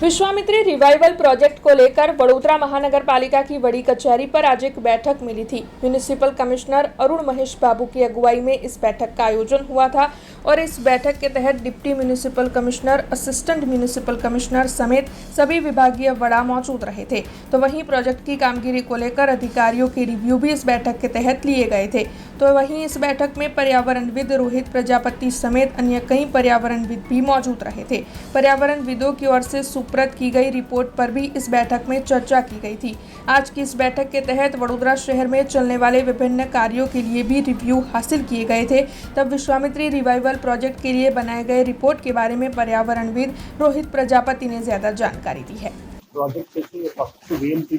Vishwamitri revival project को लेकर वडोदरा महानगर पालिका की बड़ी कचहरी पर आज एक बैठक मिली थी। म्यूनिसिपल कमिश्नर अरुण महेश बाबू की अगुवाई में इस बैठक का आयोजन हुआ था और इस बैठक के तहत deputy municipal commissioner, assistant municipal commissioner समेत सभी विभागीय वड़ा मौजूद रहे थे। तो वहीं प्रोजेक्ट की कामगिरी को लेकर अधिकारियों के रिव्यू भी इस बैठक के तहत लिए गए थे। तो वहीं इस बैठक में पर्यावरणविद रोहित प्रजापति समेत अन्य कई पर्यावरणविद भी मौजूद रहे थे। पर्यावरणविदों की ओर से सुप्रत की गई रिपोर्ट पर भी इस बैठक में चर्चा की गई थी। आज की इस बैठक के तहत वडोदरा शहर में चलने वाले विभिन्न कार्यों के लिए भी रिव्यू हासिल किए गए थे। तब विश्वामित्री रिवाइवल प्रोजेक्ट के लिए बनाए गए रिपोर्ट के बारे में पर्यावरणविद रोहित प्रजापति ने ज्यादा जानकारी दी है। प्रोजेक्ट फक्त वीएमसी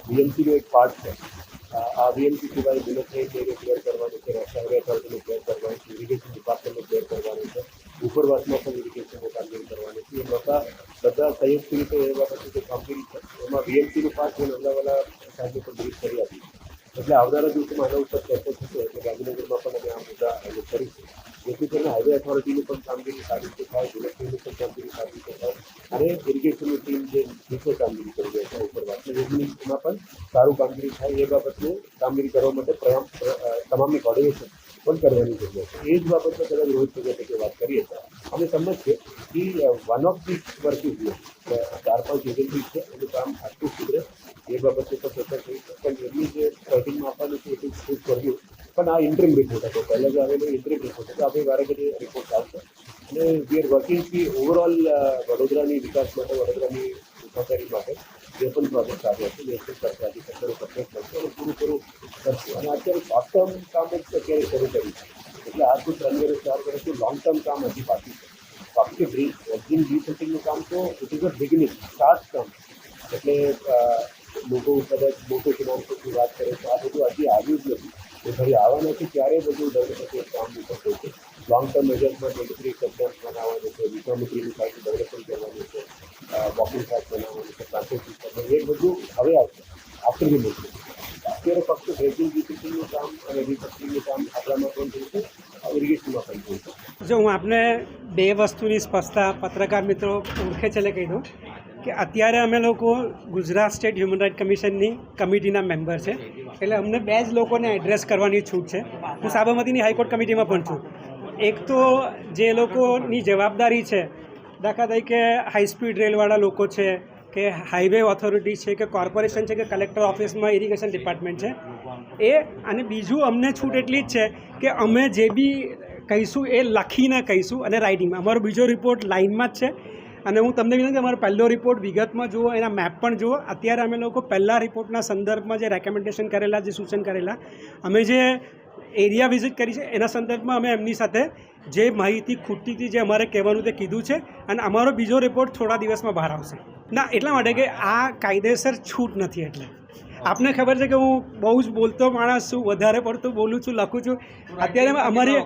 वीएमसी एक पार्ट है। आ वीएमसी सिवाय बुलेट ट्रेन क्लियर करवाने છે, રસ્તા અથોરિટીને ક્લિયર કરવાની છે, ઇરિગેશન ડિપાર્ટમેન્ટને ક્લિયર કરવાનું છે, ઉપરવાસમાં પણ ઇરિગેશનનું કામગીરી કરવાની છે। એ બધા સંયુક્ત રીતે એ બાબતે જે કામગીરી છે એમાં વીએમસીનું પાર્ટ મેં નવલાવાલા સાહેબને પણ બ્રીફ કરી આપી છે। એટલે આવનારા દિવસોમાં આના ઉપર ચર્ચા થશે એટલે ગાંધીનગરમાં પણ અમે આ મુદ્દા રજૂ કરીશું, જેથી કરીને હાઈવે અથોરિટીની પણ કામગીરી સારી રીતે થાય, બુલેટ ટ્રેનની પણ કામગીરી સારી રીતે થાય અને ઇરિગેશનની ટીમ જે નીચે કામગીરી કરી રહી છે ઉપરવાસમાં એમાં પણ સારું કામગીરી થાય એ બાબતની કામગીરી કરવા માટે તમામની કોર્ડિનેશન પણ કરવાની જરૂર છે। એ જ બાબતમાં કદાચ રોહિત પ્રજાપતિએ વાત કરીએ તો અમે સમજીએ કે one of this work is 4-5 agency છે એનું કામ આટલું સુધરે એ બાબતે તો ચર્ચા થઈ છે। પણ એમની જે રાઇટિંગમાં આપવાનું છે એટલું શૂટ કર્યું પણ આ ઇન્ટરિમ રિપોર્ટ હતો, પહેલાં જે આવેલો ઇન્ટરિમ રિપોર્ટ હતો। આપણે વારે ઘડી રિપોર્ટ આવશે અને વી આર વર્કિંગ કે ઓવરઓલ વડોદરાની વિકાસ માટે, વડોદરાની સુખાકારી માટે જે પણ પ્રોજેક્ટ આવ્યા છે એ સરકાર સરકારો સપોર્ટ કરશે અને પૂરું કરશે। અને અત્યારે શોર્ટ ટર્મ કામ જ અત્યારે શરૂ કર્યું છે એટલે આજથી 3 વર્ષ 4 વર્ષથી લોંગ ટર્મ કામ હજી બાકી છે। બાકી વર્કિંગ રીસેટિંગનું કામ તો it is a beginning, start કામ એટલે લોકો કદાચ મોટો ફિનાન્સની વાત કરે તો આ બધું હજી આવ્યું જ નથી। એ ફરી આવવાના છે ત્યારે બધું ડેવલપમેન્ટ કામનું થતું છે। લોંગ ટર્મ મેજર્સમાં 23 સેક્ટર્સ બનાવવાનું છે, વિશ્વામિત્રીની સાઇટ ડેવલપમેન્ટ કરવાનું છે, વોકિંગ ટ્રેક બનાવવાનું છે, ટ્રાન્સપોર્ટ સિસ્ટમ એ બધું હવે આવશે આફ્ટર ધી મેજર। અત્યારે ફક્ત ડ્રેજિંગ રીસેટિંગનું કામ અને રીસેટિંગનું કામ આપણામાં પણ થયું છે, ઇરિગેશનમાં પણ થયું છે। જો હું આપને બે વસ્તુની સ્પષ્ટતા પત્રકાર મિત્રો ઓળખે છે એટલે કહી દઉં કે અત્યારે અમે લોકો ગુજરાત સ્ટેટ હ્યુમન રાઇટ કમિશનની કમિટીના મેમ્બર છે, એટલે અમને બે જ લોકોને એડ્રેસ કરવાની છૂટ છે। હું સાબરમતીની હાઈકોર્ટ કમિટીમાં પણ છું। એક તો જે લોકોની જવાબદારી છે, દાખલા તરીકે હાઈ સ્પીડ રેલવાળા લોકો છે કે હાઈવે ઓથોરિટી છે કે કોર્પોરેશન છે કે કલેક્ટર ઓફિસમાં ઇરિગેશન ડિપાર્ટમેન્ટ છે એ, અને બીજું અમને છૂટ એટલી જ છે કે અમે જે બી કહીશું એ લખીને કહીશું અને રાઇટિંગમાં। અમારો બીજો રિપોર્ટ લાઇનમાં જ છે અને હું તમને વિનંતી કે અમારો પહેલો રિપોર્ટ વિગતમાં જુઓ, એના મેપ પણ જુઓ। અત્યારે અમે લોકો પહેલા રિપોર્ટના સંદર્ભમાં જે રેકમેન્ડેશન કરેલા, જે સૂચન કરેલા, અમે જે એરિયા વિઝિટ કરી છે એના સંદર્ભમાં અમે એમની સાથે જે માહિતી ખૂટતી હતી, જે અમારે કહેવાનું તે કીધું છે અને અમારો બીજો રિપોર્ટ થોડા દિવસમાં બહાર આવશે। ના, એટલા માટે કે આ કાયદેસર છૂટ નથી। એટલે આપને ખબર છે કે હું બહુ જ બોલતો માણસ છું, વધારે પડતું બોલું છું, લખું છું। અત્યારે અમારી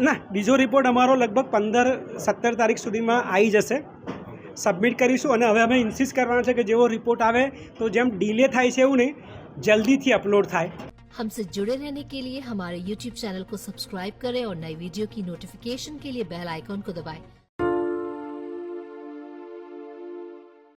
ના બીજો રિપોર્ટ અમારો લગભગ 15-17 તારીખ સુધીમાં આવી જશે, સબમિટ કરીશું અને હવે અમે ઇન્સિસ્ટ કરવાના છે કે જેવો રિપોર્ટ આવે તો જેમ ડિલે થાય છે એવું નહીં, જલ્દીથી अपलोड થાય। हमसे जुड़े रहने के लिए हमारे YouTube चैनल को सब्सक्राइब करें और नई वीडियो की नोटिफिकेशन के लिए बेल आइकॉन को दबाएं।